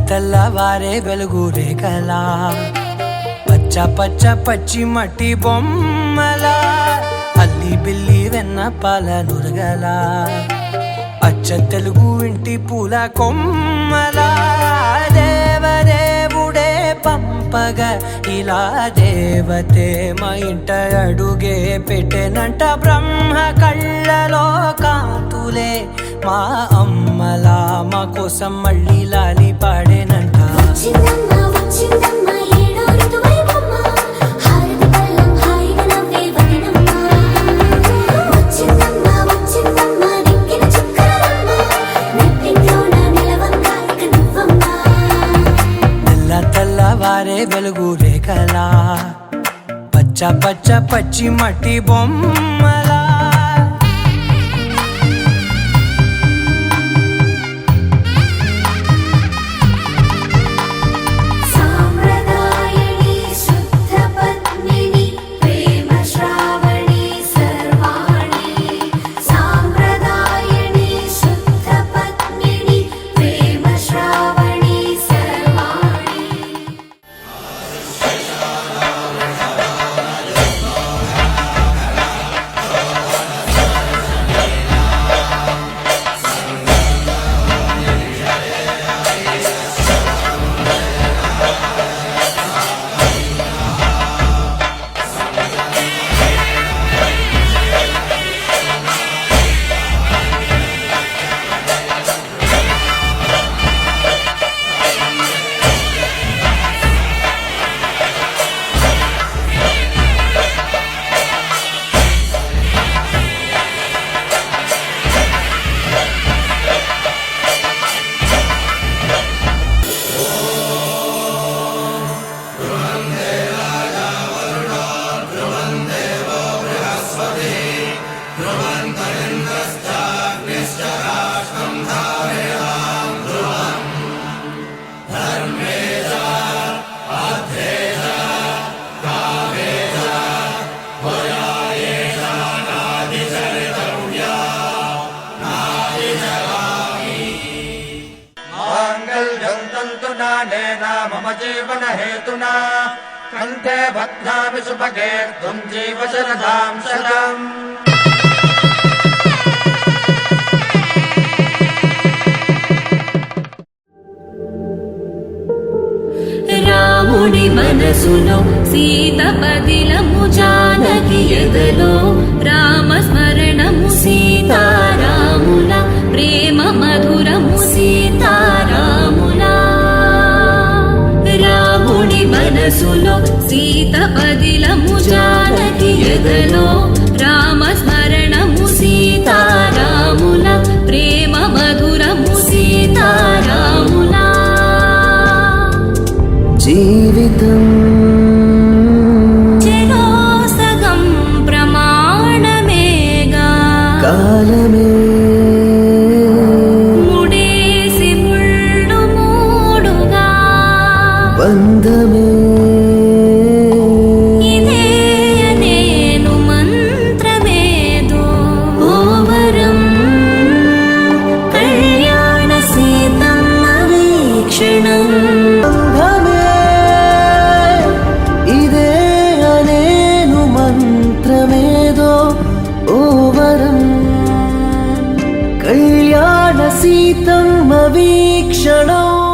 తెల్లవారే వెలుగు రేఖలా పచ్చ పచ్చ పచ్చి మట్టి బొమ్మలా అల్లి బిల్లి వెన్న పాల నురగలా అచ్చ తెలుగు ఇంటి పూల కొమ్మలా దేవదేవుడే పంపగా ఇలా దేవతే మా ఇంట అడుగే పెట్టెనంట బ్రహ్మ కళ్ళలో కాంతులే మా అమ్మలా మా కోసం మళ్ళీ లాలి పాడేనంట తెల్లవారే వెలుగు రేఖలా పచ్చ పచ్చ పచ్చి మట్టి బొమ్మలా मम जीवन हेतुना कंठे बध्नामि सुभगे त्वं जीव शरदां शतम् రాముడి మనసులో సీత పదిలము జానకి ఎదలో రామస్మరణము సీతారాముల ప్రేమ మధురము సీతారాముల రాముడి మనసులో సీత పదిలము జానకి ఎదలో రామస్మరణము సీతారాముల ప్రేమ మధురము సీతారాముల జీవితం చెరో సగం ప్రమాణమేగా కాలమే ముడేసి ముళ్ళు మూడుగా బంధమే ఇదే నేను మంత్రమేదో ఓవరం కళ్యాణ సీతమ్మ వీక్షణం కళ్యాణ సీతమ్మ వీక్షణం